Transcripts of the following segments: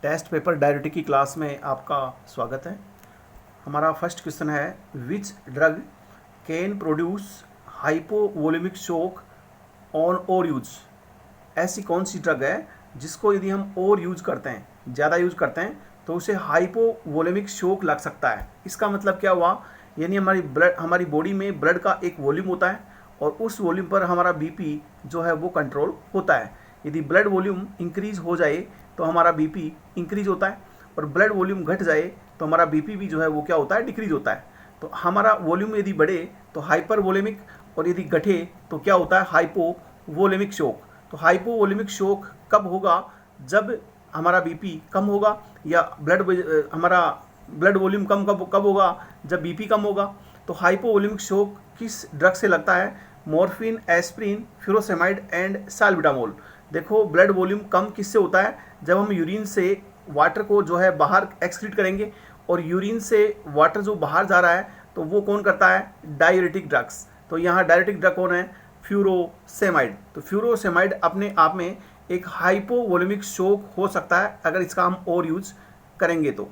Test paper diuretic की class में आपका स्वागत है। हमारा फर्स्ट क्वेश्चन है, which drug can produce hypovolemic shock on over use. ऐसी कौन सी ड्रग है जिसको यदि हम ओवर यूज करते हैं, ज़्यादा यूज करते हैं, तो उसे हाइपोवोलेमिक शॉक लग सकता है। इसका मतलब क्या हुआ, यानी हमारी बॉडी में ब्लड का एक वॉल्यूम होता है और उस वॉल्यूम पर हमारा बीपी जो है वो कंट्रोल होता है। यदि ब्लड वॉल्यूम इंक्रीज हो जाए तो हमारा बीपी इंक्रीज होता है, और ब्लड वॉल्यूम घट जाए तो हमारा बीपी भी जो है वो क्या होता है, डिक्रीज होता है। तो हमारा वॉल्यूम यदि बढ़े तो हाइपर वोलेमिक, और यदि घटे तो क्या होता है, हाइपोवोलेमिक शॉक। तो हाइपोवोलेमिक शॉक कब होगा, जब हमारा बीपी कम होगा, या हमारा ब्लड वॉल्यूम कब होगा, जब बीपी कम होगा। तो हाइपोवोलेमिक शॉक किस ड्रग से लगता है, मॉर्फिन, एस्प्रिन, फ्यूरोसेमाइड एंड साल्बिटामोल। देखो, ब्लड वॉल्यूम कम किससे होता है, जब हम यूरिन से वाटर को जो है बाहर एक्सक्रीट करेंगे, और यूरिन से वाटर जो बाहर जा रहा है तो वो कौन करता है, डायूरेटिक ड्रग्स। तो यहाँ डायूरेटिक ड्रग कौन है, फ्यूरोसेमाइड। तो फ्यूरोसेमाइड अपने आप में एक हाइपोवोलेमिक शॉक हो सकता है अगर इसका हम ओवर यूज करेंगे तो।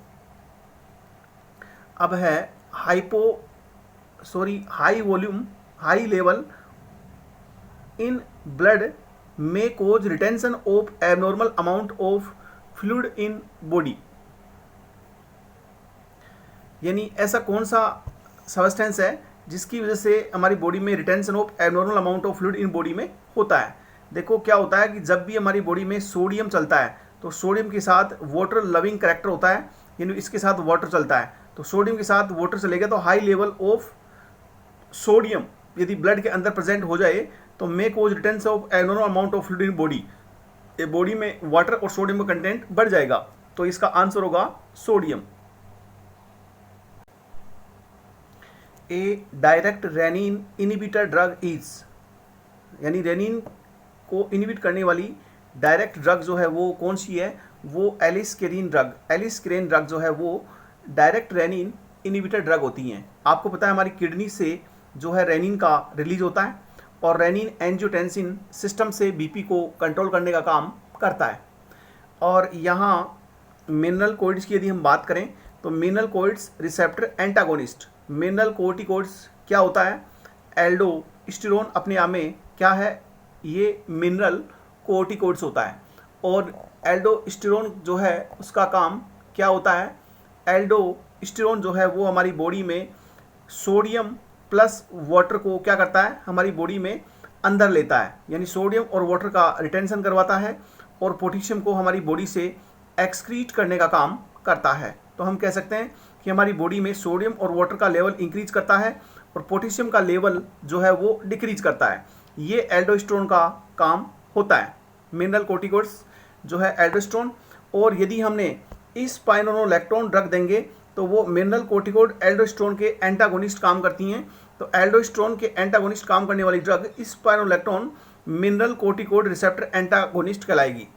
अब है high volume, high level in blood may cause retention of abnormal amount of fluid in body। यानी ऐसा कौन सा सब्सटेंस है जिसकी वजह से हमारी बॉडी में retention of abnormal amount of fluid in body में होता है। देखो क्या होता है कि जब भी हमारी बॉडी में सोडियम चलता है तो सोडियम के साथ वाटर लविंग कैरेक्टर होता है, यानी इसके साथ वाटर चलता है। तो सोडियम के साथ वाटर चलेगा तो हाई लेवल ऑफ सोडियम यदि ब्लड के अंदर प्रेजेंट हो जाए तो may cause retention of abnormal amount of fluid in body. ये बॉडी में वाटर और सोडियम का कंटेंट बढ़ जाएगा, तो इसका आंसर होगा sodium. A direct renin inhibitor drug is, यानी रेनिन को इनिबिट करने वाली डायरेक्ट ड्रग जो है वो कौन सी है, वो एलिस्केरिन ड्रग। एलिस्केरिन ड्रग जो है वो डायरेक्ट रेनिन इनिबिटर ड्रग होती हैं। आपको पता है हमारी किडनी से जो है रेनिन का रिलीज होता है, और रेनिन एंजियोटेंसिन सिस्टम से बीपी को कंट्रोल करने का काम करता है। और यहाँ मिनरल कोइड्स की यदि हम बात करें तो mineral corticoids receptor antagonist. Mineral corticoids क्या होता है, एल्डोस्टेरोन अपने आप में क्या है, ये मिनरल कोर्टिकोइड्स होता है। और एल्डोस्टेरोन जो है उसका काम क्या होता है, एल्डोस्टेरोन जो है वो हमारी बॉडी में सोडियम प्लस वाटर को क्या करता है, हमारी बॉडी में अंदर लेता है, यानी सोडियम और वाटर का रिटेंशन करवाता है, और पोटेशियम को हमारी बॉडी से एक्सक्रीट करने का काम करता है। तो हम कह सकते हैं कि हमारी बॉडी में सोडियम और वाटर का लेवल इंक्रीज करता है और पोटेशियम का लेवल जो है वो डिक्रीज करता है। ये एल्डोस्टेरोन का काम होता है, मिनरल कोर्टिकोइड्स जो है एल्डोस्टेरोन। और यदि हमने स्पाइरोनोलैक्टोन ड्रग देंगे तो वो मिनरल कोर्टिकोइड एल्डोस्टेरोन के एंटागोनिस्ट काम करती हैं। तो एल्डोस्टेरोन के एंटागोनिस्ट काम करने वाली drug spironolactone mineral corticoid receptor antagonist कहलाएगी।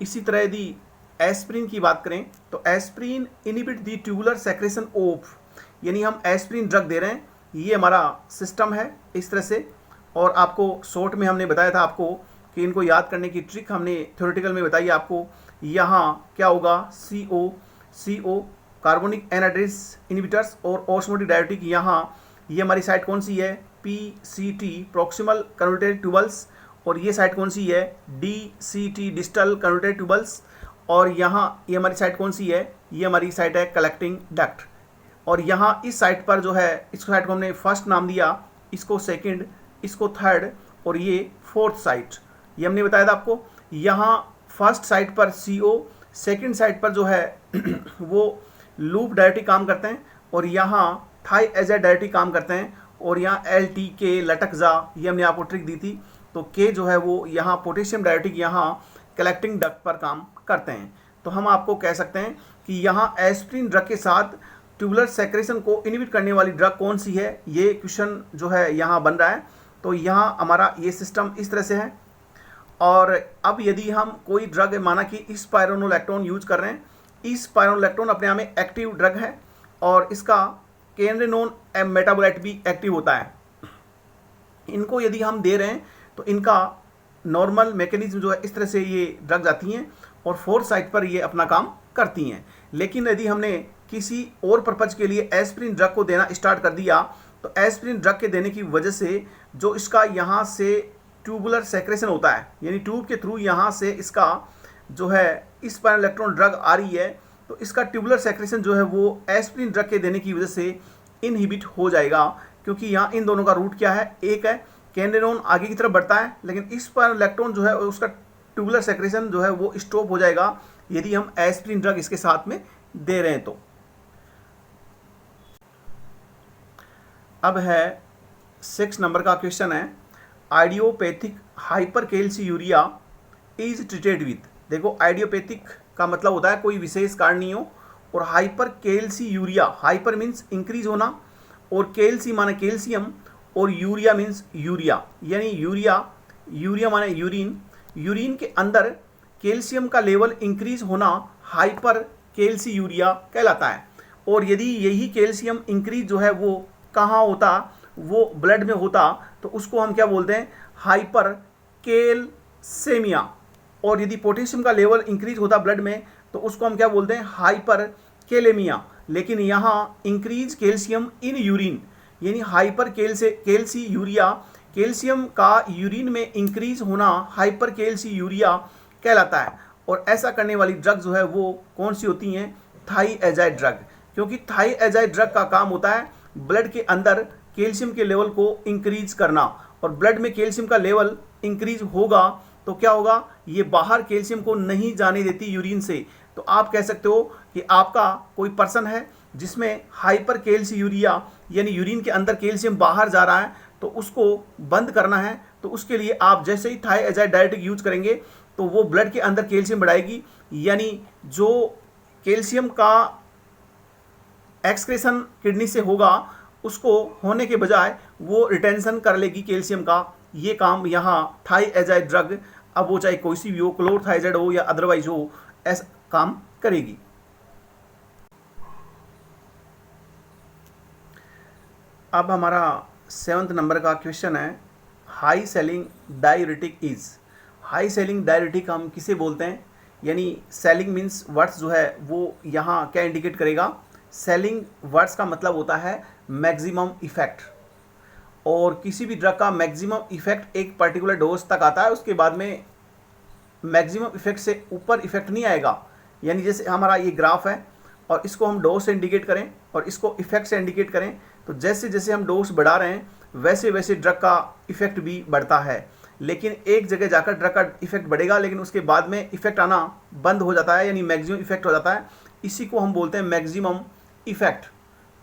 इसी तरह यदि एस्प्रिन की बात करें तो aspirin inhibit the tubular secretion of, यानी हम एस्प्रिन ड्रग दे रहे हैं, ये हमारा सिस्टम है इस तरह से। और आपको शॉर्ट में हमने बताया था आपको कि इनको याद करने की ट्रिक हमने थ्योरेटिकल में बताई आपको। यहाँ क्या होगा, CO कार्बोनिक एनहाइड्रेस इनिबिटर्स और ऑस्मोटिक डायोटिक। यहाँ ये हमारी साइट कौन सी है, PCT प्रॉक्सिमल कन्वर्टेड ट्यूबल्स, और ये साइट कौन सी है, DCT डिस्टल कन्वर्टेड ट्यूबल्स। और यहाँ ये हमारी साइट कौन सी है, ये हमारी साइट है कलेक्टिंग डक्ट। और यहाँ इस साइट पर जो है, इस साइट को हमने फर्स्ट नाम दिया, इसको सेकंड, इसको थर्ड, और ये फोर्थ साइट, ये हमने बताया था आपको। यहाँ फर्स्ट साइट पर CO, सेकंड साइट पर जो है वो लूप डायोटिक काम करते हैं, और यहाँ थाई एजर डायोटिक काम करते हैं, और यहाँ LTK लटकजा, ये हमने आपको ट्रिक दी थी। तो K जो है वो यहाँ पोटेशियम डायोटिक यहाँ कलेक्टिंग डक्ट पर काम करते हैं। तो हम आपको कह सकते हैं कि यहाँ एस्प्रिन ड्रग के साथ ट्यूबुलर सेक्रेशन को इनिबिट करने वाली ड्रग कौन सी है, ये क्वेश्चन जो है यहाँ बन रहा है। तो यहाँ हमारा ये सिस्टम इस तरह से है। और अब यदि हम कोई ड्रग, माना कि स्पाइरोनोलैक्टोन यूज कर रहे हैं, स्पाइरोनोलैक्टोन अपने आप में एक्टिव ड्रग है और इसका कैनरेनोन मेटाबोलाइट भी एक्टिव होता है। इनको यदि हम दे रहे हैं तो इनका नॉर्मल मैकेनिज्म जो है इस तरह से ये ड्रग्स आती हैं और फोर्थ साइट पर ये अपना काम करती हैं। लेकिन यदि हमने किसी और पर्पज के लिए एस्पिरिन ड्रग को देना स्टार्ट कर दिया तो एस्पिरिन ड्रग के देने की वजह से जो इसका यहाँ से ट्यूबुलर सेक्रेशन होता है, यानी ट्यूब के थ्रू यहाँ से इसका जो है इस पर इलेक्ट्रॉन ड्रग आ रही है, तो इसका ट्यूबुलर सेक्रेशन जो है वो एस्पिरिन ड्रग के देने की वजह से इनहिबिट हो जाएगा। क्योंकि यहाँ इन दोनों का रूट क्या है, एक है कैनडेनोन आगे की तरफ बढ़ता है, लेकिन इस पर इलेक्ट्रॉन जो है उसका ट्यूबुलर सेक्रेशन जो है वो स्टॉप हो जाएगा यदि हम एस्पिरिन ड्रग इसके साथ में दे रहे हैं तो। अब है 6 नंबर का क्वेश्चन है, आइडियोपैथिक हाइपरकैल्सियूरिया इज ट्रीटेड विथ। देखो आइडियोपैथिक का मतलब होता है कोई विशेष कारण नहीं हो, और हाइपरकैल्सियूरिया, हाइपर मीन्स इंक्रीज होना, और कैल्सी माने कैल्शियम, और यूरिया मीन्स यूरिया, यानी यूरिया माने यूरिन, यूरिन के अंदर कैल्शियम का लेवल इंक्रीज होना हाइपरकैल्सियूरिया कहलाता है। और यदि यही कैल्शियम इंक्रीज जो है वो कहाँ होता, वो ब्लड में होता, तो उसको हम क्या बोलते हैं, हाइपरकैलसेमिया। और यदि पोटेशियम का लेवल इंक्रीज होता ब्लड में तो उसको हम क्या बोलते हैं, हाइपरकैलेमिया। लेकिन यहाँ इंक्रीज कैल्शियम इन यूरिन, यानी हाइपरकैल्सियूरिया, कैल्शियम का यूरिन में इंक्रीज होना हाइपरकैल्सियूरिया कहलाता है। और ऐसा करने वाली ड्रग जो है वो कौन सी होती हैं, थाइएजाइड ड्रग। क्योंकि थाइएजाइड ड्रग का काम होता है ब्लड के अंदर कैल्शियम के लेवल को इंक्रीज करना, और ब्लड में कैल्शियम का लेवल इंक्रीज होगा तो क्या होगा, ये बाहर कैल्शियम को नहीं जाने देती यूरिन से। तो आप कह सकते हो कि आपका कोई पर्सन है जिसमें हाइपरकैल्सियूरिया यानी यूरिन के अंदर कैल्शियम बाहर जा रहा है, तो उसको बंद करना है। तो उसके लिए आप जैसे ही थाइएजाइड डायरेटिक यूज करेंगे तो वो ब्लड के अंदर कैल्शियम बढ़ाएगी, यानी जो कैल्शियम का एक्सक्रेशन किडनी से होगा उसको होने के बजाय वो रिटेंशन कर लेगी कैल्शियम का। ये काम यहाँ थाइएजाइड ड्रग, अब वो चाहे कोई सी भी हो, क्लोरथाइजाइड हो या अदरवाइज हो, ऐसा काम करेगी। अब हमारा 7th नंबर का क्वेश्चन है, high selling diuretic is. High selling diuretic हम किसे बोलते हैं, यानी सेलिंग मीन्स वर्ड्स जो है वो यहाँ क्या इंडिकेट करेगा, सेलिंग वर्ड्स का मतलब होता है मैक्सिमम इफेक्ट। और किसी भी ड्रग का मैक्सिमम इफेक्ट एक पर्टिकुलर डोज तक आता है, उसके बाद में मैक्सिमम इफेक्ट से ऊपर इफेक्ट नहीं आएगा। यानी जैसे हमारा ये ग्राफ है और इसको हम डोज से इंडिकेट करें और इसको इफेक्ट से इंडिकेट करें, तो जैसे जैसे हम डोज बढ़ा रहे हैं वैसे वैसे ड्रग का इफेक्ट भी बढ़ता है। लेकिन एक जगह जाकर ड्रग का इफेक्ट बढ़ेगा, लेकिन उसके बाद में इफेक्ट आना बंद हो जाता है, यानी मैक्सिमम इफेक्ट हो जाता है। इसी को हम बोलते हैं मैक्सिमम इफेक्ट।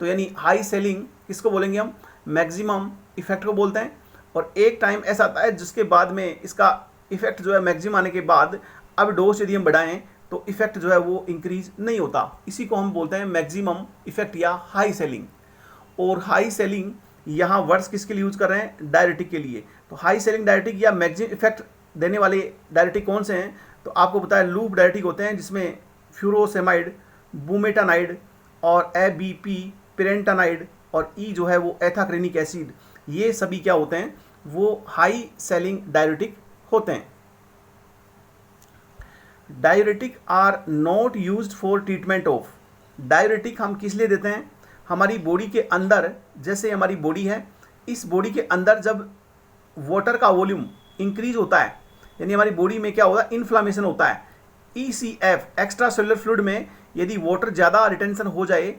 तो यानी हाई सेलिंग किसको बोलेंगे हम, मैक्सिमम इफेक्ट को बोलते हैं। और एक टाइम ऐसा आता है जिसके बाद में इसका इफेक्ट जो है मैक्सिमम आने के बाद अब डोज यदि हम बढ़ाएं तो इफेक्ट जो है वो इंक्रीज नहीं होता। इसी को हम बोलते हैं मैक्सिमम इफेक्ट या हाई सेलिंग। और हाई सेलिंग यहाँ वर्ड्स किसके लिए यूज कर रहे हैं, डायरेटिक के लिए। तो हाई सेलिंग डायरेटिक या मैक्सिमम इफेक्ट देने वाले डायरेटिक कौन से हैं, तो आपको पता है लूप डायरेटिक होते हैं, जिसमें फ्यूरोसेमाइड, बुमेटानाइड और एबीपी पेरेंटानाइड और ई जो है वो एथाक्रेनिक एसिड, ये सभी क्या होते हैं, वो हाई सेलिंग डायरेटिक होते हैं। Diuretic are not used for treatment of. Diuretic हम किस लिए देते हैं, हमारी बॉडी के अंदर, जैसे हमारी बॉडी है, इस बॉडी के अंदर जब वाटर का वॉल्यूम इंक्रीज होता है, यानी हमारी बॉडी में क्या होता है, इन्फ्लामेशन होता है। ECF एक्स्ट्रा सेलुलर फ्लूइड में यदि वाटर ज़्यादा रिटेंशन हो जाए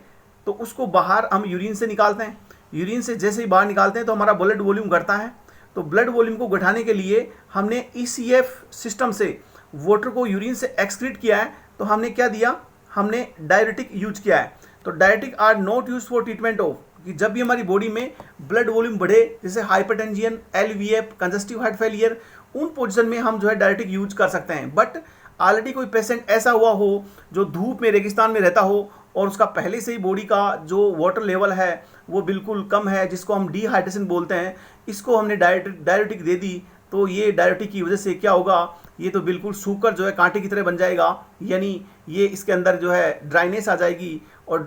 तो उसको बाहर हम यूरिन से निकालते हैं। यूरिन से जैसे ही बाहर निकालते हैं तो हमारा ब्लड वॉल्यूम घटता है। तो ब्लड वॉल्यूम को घटाने के लिए हमने ECF सिस्टम से वाटर को यूरिन से एक्सक्रीट किया है, तो हमने क्या दिया, हमने डायरेटिक यूज किया है। तो diuretic are not use for treatment of, कि जब भी हमारी बॉडी में ब्लड वॉल्यूम बढ़े, जैसे hypertension, LVF, congestive heart failure, उन पोजीशन में हम जो है डायरेटिक यूज कर सकते हैं। बट ऑलरेडी कोई पेशेंट ऐसा हुआ हो जो धूप में, रेगिस्तान में रहता हो और उसका पहले से ही बॉडी का जो वाटर लेवल है वो बिल्कुल कम है, जिसको हम डिहाइड्रेशन बोलते हैं, इसको हमने डायरेटिक दे दी, तो ये डायरेटिक की वजह से क्या होगा, ये तो बिल्कुल सूकर जो है कांटे की तरह बन जाएगा, यानी ये इसके अंदर जो है ड्राइनेस आ जाएगी और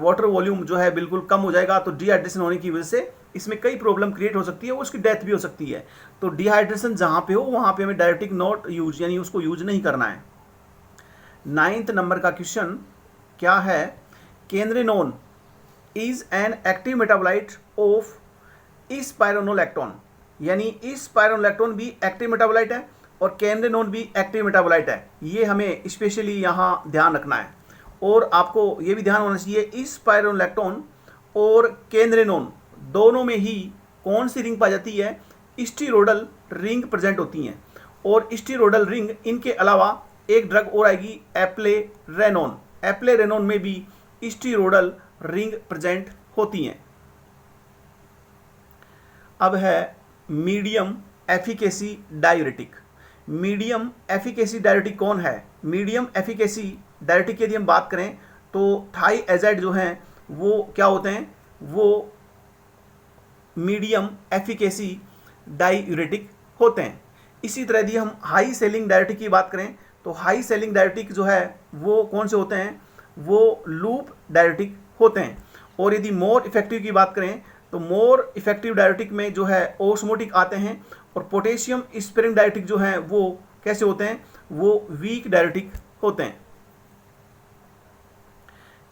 वाटर वॉल्यूम जो है बिल्कुल कम हो जाएगा। तो डिहाइड्रेशन होने की वजह से इसमें कई प्रॉब्लम क्रिएट हो सकती है, उसकी डेथ भी हो सकती है। तो डिहाइड्रेशन जहाँ पे हो वहाँ पे हमें डायरेटिक नॉट यूज, यानी उसको यूज नहीं करना है। 9th नंबर का क्वेश्चन क्या है, canrenone is an active metabolite of spironolactone, यानी स्पाइरोनोलैक्टोन भी एक्टिव मेटाबोलाइट है और केंद्रेनोन भी एक्टिव मेटाबोलाइट है। ये हमें स्पेशली यहाँ ध्यान रखना है। और आपको ये भी ध्यान होना चाहिए, स्पाइरोनोलैक्टोन और केंद्रेनोन दोनों में ही कौन सी रिंग पाई जाती है, स्टीरोडल रिंग प्रेजेंट होती हैं। और स्टीरोडल रिंग इनके अलावा एक ड्रग और आएगी एप्लेरेनोन, एप्लेरेनोन में भी स्टीरोडल रिंग प्रेजेंट होती हैं। अब है medium efficacy diuretic. Medium efficacy diuretic कौन है? मीडियम एफिकेसी डायूरेटिक की यदि हम बात करें तो थाइएजाइड जो हैं वो क्या होते हैं, वो मीडियम एफिकेसी डायूरेटिक होते हैं। इसी तरह यदि हम हाई सेलिंग डायूरेटिक की बात करें तो हाई सेलिंग डायूरेटिक जो है वो कौन से होते हैं, वो लूप डायूरेटिक होते हैं। और यदि मोर इफेक्टिव की बात करें तो मोर इफेक्टिव डायूरेटिक में जो है ओस्मोटिक आते हैं। और पोटेशियम स्पेरिंग डायूरेटिक जो हैं वो कैसे होते हैं, वो वीक डायूरेटिक होते हैं।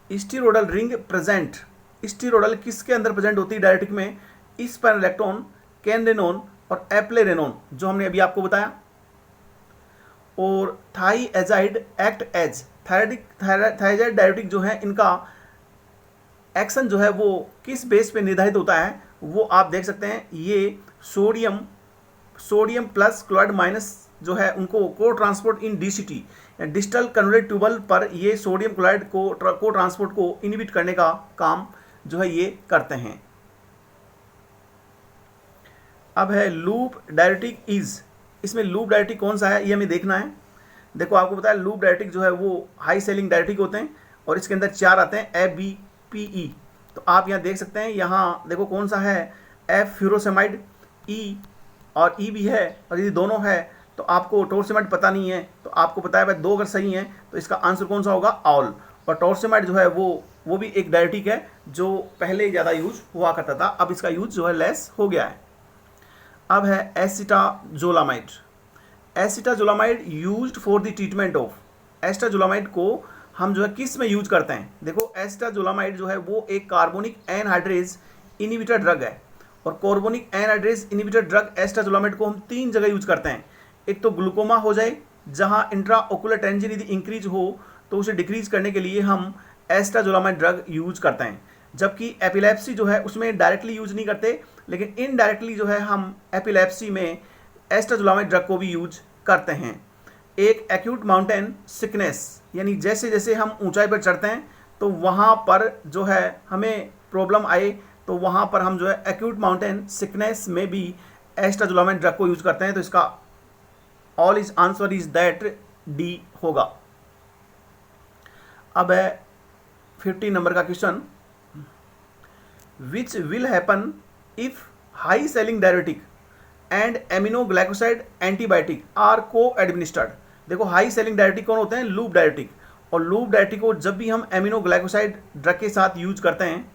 स्टीरोडल रिंग प्रेजेंट, स्टीरोडल किसके अंदर प्रेजेंट होती है डायूरेटिक में? स्पाइरोलैक्टोन, केंद्रेनोन और एप्लेरेनोन, जो हमने अभी आपको बताया। और थाइएजाइड एक्ट एज, थाइएजाइड डायूरेटिक जो है इनका एक्शन जो है वो किस बेस पे निर्धारित होता है, वो आप देख सकते हैं। ये सोडियम प्लस क्लोराइड माइनस जो है उनको को transport in DCT, distal converted tubule पर ये सोडियम क्लोराइड को ट्रांसपोर्ट को इनहिबिट करने का काम जो है ये करते हैं। अब है लूप डायूरेटिक इज, इसमें लूप डायूरेटिक कौन सा है ये हमें देखना है। देखो आपको पता है लूप डायूरेटिक जो है वो हाई सेलिंग डायूरेटिक होते हैं और इसके अंदर 4 आते हैं ABPE। तो आप यहाँ देख सकते हैं, यहाँ देखो कौन सा है, F फ्यूरोसेमाइड, E और E भी है। और यदि दोनों है तो आपको टोरसेमाइड पता नहीं है तो आपको पता है भाई 2 अगर सही हैं तो इसका आंसर कौन सा होगा, ऑल। और टोरसेमाइड जो है वो भी एक डायूरेटिक है जो पहले ज़्यादा यूज हुआ करता था, अब इसका यूज जो है लेस हो गया है। अब है acetazolamide. Acetazolamide used for the treatment of, acetazolamide को हम जो है किस में यूज करते हैं? देखो एसिटाजोलामाइड जो है वो एक कार्बोनिक एनहाइड्रेज इनहिबिटर ड्रग है। और carbonic anhydrase inhibitor drug acetazolamide को हम 3 जगह यूज करते हैं। एक तो ग्लूकोमा हो जाए, जहां इंट्राओकुलर टेंजन यदि इंक्रीज हो तो उसे डिक्रीज करने के लिए हम एसिटाजोलामाइड ड्रग यूज करते हैं। जबकि एपिलेप्सी जो है उसमें डायरेक्टली यूज नहीं करते, लेकिन इनडायरेक्टली जो है हम एपिलेप्सी में एसिटाजोलामाइड ड्रग को भी यूज करते हैं। एक एक्यूट माउंटेन सिकनेस, यानी जैसे जैसे हम ऊंचाई पर चढ़ते हैं तो वहाँ पर जो है हमें प्रॉब्लम आए तो वहाँ पर हम जो है एक्यूट माउंटेन सिकनेस में भी एसिटाजोलामाइड ड्रग को यूज करते हैं। तो इसका all is answer is that D होगा। अब है 15 नंबर का question, which will happen if high ceiling diuretic and aminoglycoside antibiotic are को एडमिनिस्टर्ड। देखो हाई सेलिंग डायूरेटिक कौन होते हैं, लूप डायूरेटिक। और लूप डायूरेटिक को जब भी हम एमिनोग्लाइकोसाइड ड्रग के साथ यूज करते हैं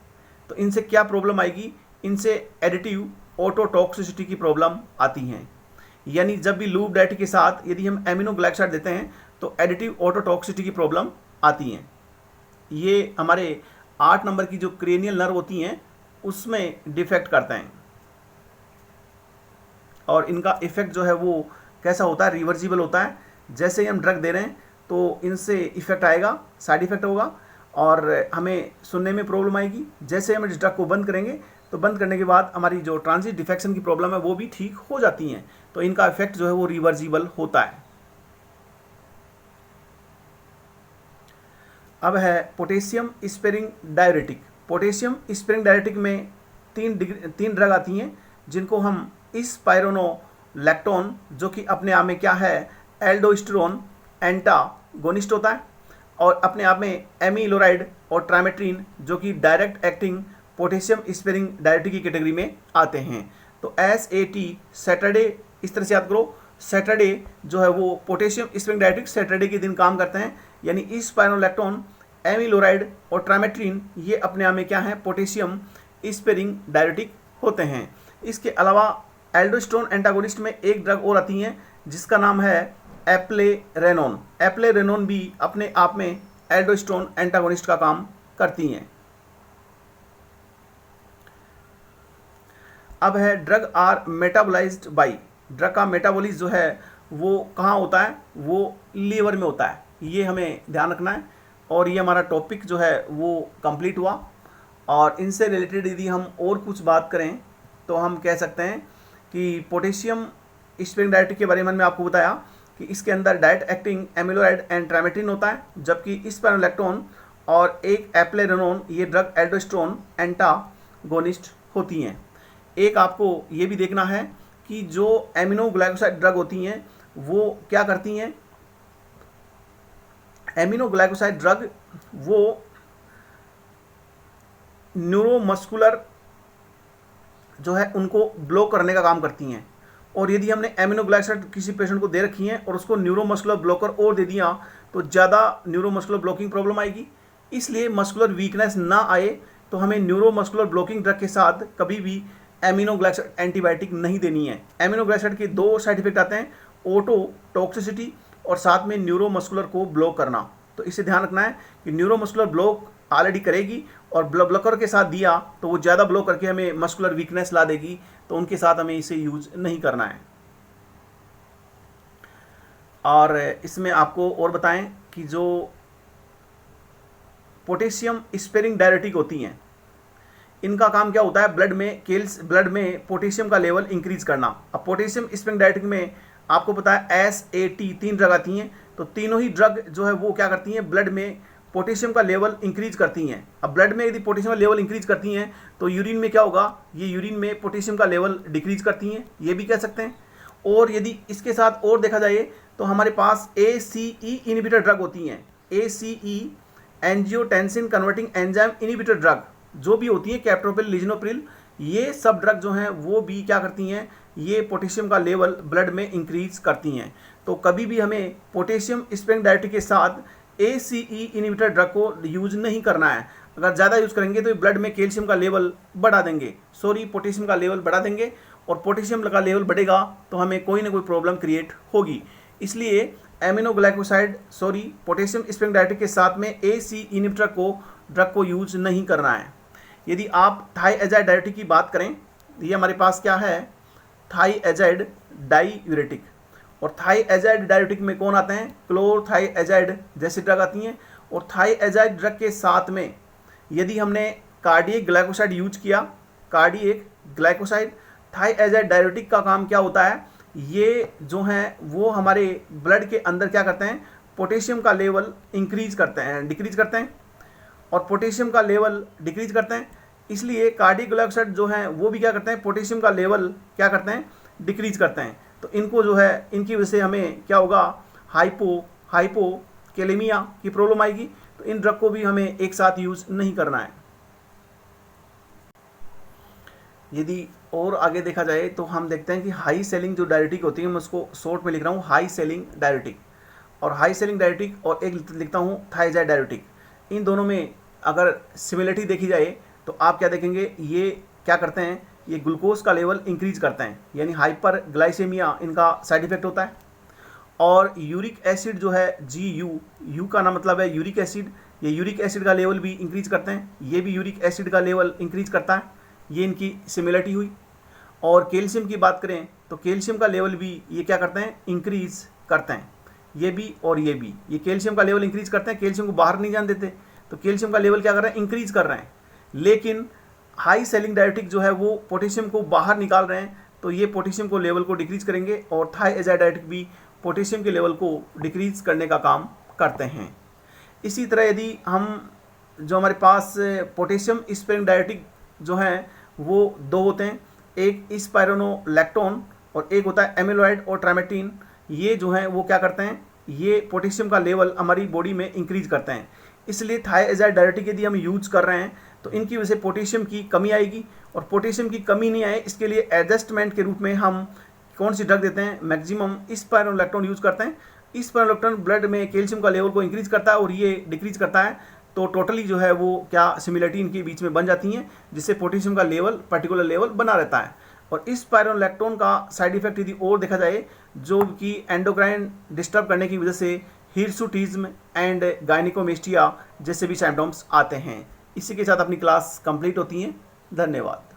तो इनसे क्या प्रॉब्लम आएगी, इनसे एडिटिव ऑटोटॉक्सिसिटी की प्रॉब्लम आती हैं। यानी जब भी लूप डायूरेटिक के साथ यदि हम एमिनोग्लाइकोसाइड देते हैं तो एडिटिव ऑटोटॉक्सिसिटी की प्रॉब्लम आती हैं। ये हमारे 8 नंबर की जो क्रेनियल नर्व होती हैं उसमें डिफेक्ट करते हैं। और इनका इफेक्ट जो है वो कैसा होता है, रिवर्सिबल होता है। जैसे ही हम ड्रग दे रहे हैं तो इनसे इफेक्ट आएगा, साइड इफेक्ट होगा और हमें सुनने में प्रॉब्लम आएगी। जैसे हम इस ड्रग को बंद करेंगे तो बंद करने के बाद हमारी जो ट्रांजिट डिफेक्शन की प्रॉब्लम है वो भी ठीक हो जाती हैं। तो इनका इफेक्ट जो है वो रिवर्सिबल होता है। अब है potassium sparing diuretic. Potassium sparing diuretic में 3 ड्रग आती हैं जिनको हम स्पाइरोनोलैक्टोन, जो कि अपने आप में क्या है, एल्डोस्टेरोन एंटागोनिस्ट होता है। और अपने आप में एमिलोराइड और ट्राइमेट्रिन जो कि direct acting potassium sparing diuretic की कैटेगरी में आते हैं। तो SAT सैटरडे, इस तरह से याद करो, सैटरडे जो है वो पोटेशियम स्पेरिंग डायूरेटिक सैटरडे के दिन काम करते हैं। यानी स्पाइरोनोलैक्टोन, एमिलोराइड और ट्राइमेट्रिन ये अपने आप में क्या है, पोटेशियम स्पेरिंग डायूरेटिक होते हैं। इसके अलावा एल्डोस्टेरोन एंटागोनिस्ट में एक ड्रग और आती है जिसका नाम है एप्लेरेनोन। एप्लेरेनोन भी अपने आप में एल्डोस्टेरोन एंटागोनिस्ट का काम करती हैं। अब है drug are metabolized by. Drug का मेटाबॉलिज्म जो है वो कहाँ होता है, वो लीवर में होता है, ये हमें ध्यान रखना है। और ये हमारा टॉपिक जो है वो कंप्लीट हुआ। और इनसे रिलेटेड यदि हम और कुछ बात करें तो हम कह सकते हैं कि पोटेशियम स्प्रिंग डायरेक्टिक के बारे में मैंने आपको बताया कि इसके अंदर डायरेक्ट एक्टिंग एमिलोइड एंड ट्रामेटिन होता है, जबकि स्पाइरोलैक्टोन और एक एप्लेरेनोन ये ड्रग एल्डोस्टेरोन एंटागोनिस्ट होती हैं। एक आपको ये भी देखना है कि जो एमिनोग्लाइकोसाइड ड्रग होती हैं वो क्या करती हैं। एमिनोग्लाइकोसाइड ड्रग वो न्यूरोमस्कुलर जो है उनको ब्लॉक करने का काम करती हैं। और यदि हमने एमिनोग्लाइकोसाइड किसी पेशेंट को दे रखी है और उसको न्यूरोमस्कुलर ब्लॉकर और दे दिया तो ज़्यादा न्यूरोमस्कुलर ब्लॉकिंग प्रॉब्लम आएगी। इसलिए मस्कुलर वीकनेस ना आए तो हमें न्यूरोमस्कुलर ब्लॉकिंग ड्रग के साथ कभी भी एमिनोग्लाइकोसाइड एंटीबायोटिक नहीं देनी है। एमिनोग्लाइकोसाइड के दो साइड इफेक्ट आते हैं, ओटोटॉक्सिसिटी और साथ में न्यूरोमस्कुलर को ब्लॉक करना। तो इसे ध्यान रखना है कि न्यूरोमस्कुलर ब्लॉक ऑलरेडी करेगी और ब्लॉकर के साथ दिया तो वो ज़्यादा ब्लॉक करके हमें मस्कुलर वीकनेस ला देगी, तो उनके साथ हमें इसे यूज नहीं करना है। और इसमें आपको और बताएं कि जो पोटेशियम स्पेरिंग डायरेटिक होती हैं इनका काम क्या होता है, ब्लड में पोटेशियम का लेवल इंक्रीज करना। अब पोटेशियम स्प्रिंग डायरेटिक में आपको पता है SAT 3 ड्रग आती हैं, तो तीनों ही ड्रग जो है वो क्या करती हैं, ब्लड में पोटेशियम का लेवल इंक्रीज करती हैं। अब ब्लड में यदि पोटेशियम का लेवल इंक्रीज करती हैं तो यूरिन में क्या होगा, ये यूरिन में पोटेशियम का लेवल डिक्रीज करती हैं, ये भी कह सकते हैं। और यदि इसके साथ और देखा जाए तो हमारे पास ACE इनिबिटर ड्रग होती हैं। ACE angiotensin converting enzyme inhibitor drug जो भी होती हैं, कैप्टोप्रिल, लिजनोप्रिल, ये सब ड्रग जो हैं वो भी क्या करती हैं, ये पोटेशियम का लेवल ब्लड में इंक्रीज करती हैं। तो कभी भी हमें पोटेशियम स्प्रिंग डायरेटिक के साथ ACE इनिबिटर ड्रग को यूज नहीं करना है। अगर ज़्यादा यूज करेंगे तो ब्लड में कैल्शियम का लेवल बढ़ा देंगे, पोटेशियम का लेवल बढ़ा देंगे, और पोटेशियम का लेवल बढ़ेगा तो हमें कोई ना कोई प्रॉब्लम क्रिएट होगी। इसलिए पोटेशियम स्प्रिंग डायरेटिक के साथ में ACE इनिबिटर ड्रग को यूज नहीं करना है। यदि आप थाइएजाइड डायरेटिक की बात करें, ये हमारे पास क्या है, थाइएजाइड डाईयूरेटिक। और थाइएजाइड डायरेटिक में कौन आते हैं, क्लोरथाइएजाइड जैसी ड्रग आती हैं। और थाइएजाइड ड्रग के साथ में यदि हमने कार्डियक ग्लाइकोसाइड यूज किया, कार्डियक ग्लाइकोसाइड, थाइएजाइड डायरेटिक का काम क्या होता है, ये जो हैं वो हमारे ब्लड के अंदर क्या करते हैं, पोटेशियम का लेवल इंक्रीज करते हैं, डिक्रीज करते हैं, और पोटेशियम का लेवल डिक्रीज करते हैं। इसलिए कार्डियक ग्लाइकोसाइड जो हैं वो भी क्या करते हैं, पोटेशियम का लेवल क्या करते हैं, डिक्रीज करते हैं। तो इनको जो है, इनकी वजह से हमें क्या होगा, हाइपोकैलेमिया की प्रॉब्लम आएगी। तो इन ड्रग को भी हमें एक साथ यूज नहीं करना है। यदि और आगे देखा जाए तो हम देखते हैं कि हाई सेलिंग जो डायरेटिक होती है, मैं उसको शॉर्ट में लिख रहा हूँ हाई सेलिंग डायरेटिक, और हाई सेलिंग डायरेटिक, और एक लिखता हूँ थाइएजाइड डायरेटिक। इन दोनों में अगर सिमिलरिटी देखी जाए तो आप क्या देखेंगे, ये क्या करते हैं, ये ग्लूकोज का लेवल इंक्रीज करते हैं, यानी हाइपर ग्लाइसेमिया इनका साइड इफेक्ट होता है। और यूरिक एसिड जो है, GU का नाम मतलब है यूरिक एसिड, ये यूरिक एसिड का लेवल भी इंक्रीज करते हैं, ये भी यूरिक एसिड का लेवल इंक्रीज करता है, ये इनकी सिमिलरिटी हुई। और कैल्शियम की बात करें तो कैल्शियम का लेवल भी ये क्या करते हैं, इंक्रीज करते हैं, ये भी और ये भी, ये कैल्शियम का लेवल इंक्रीज करते हैं, कैल्शियम को बाहर नहीं जाने देते, तो कैल्शियम का लेवल क्या कर रहे हैं, इंक्रीज कर रहे हैं। लेकिन हाई सेलिंग डायरेटिक जो है वो पोटेशियम को बाहर निकाल रहे हैं, तो ये पोटेशियम को लेवल को डिक्रीज करेंगे, और थाइएजाइड डायरेटिक भी पोटेशियम के लेवल को डिक्रीज करने का काम करते हैं। इसी तरह यदि हम जो हमारे पास पोटेशियम स्पेरिंग डायरेटिक जो हैं वो दो होते हैं, एक स्पाइरोनोलैक्टोन और एक होता है एमिलोइड और ट्रामेटिन। ये जो हैं वो क्या करते हैं, ये पोटेशियम का लेवल हमारी बॉडी में इंक्रीज करते हैं। इसलिए थाइएजाइड डायरेटिक यदि हम यूज कर रहे हैं तो इनकी वजह से पोटेशियम की कमी आएगी, और पोटेशियम की कमी नहीं आए इसके लिए एडजस्टमेंट के रूप में हम कौन सी ड्रग देते हैं, मैक्सिमम स्पाइरोनोलैक्टोन यूज करते हैं। स्पाइरोनोलैक्टोन ब्लड में कैल्शियम का लेवल को इंक्रीज करता है और ये डिक्रीज करता है तो टोटली जो है वो क्या सिमिलरिटी इनके बीच में बन जाती हैं, जिससे पोटेशियम का लेवल पर्टिकुलर लेवल बना रहता है। और इस स्पाइरोलैक्टोन का साइड इफेक्ट यदि और देखा जाए, जो कि एंडोक्राइन डिस्टर्ब करने की वजह से हिरसुटिज्म एंड गायनिकोमेस्टिया जैसे भी सिम्टम्स आते हैं। इसी के साथ अपनी क्लास कंप्लीट होती है। धन्यवाद।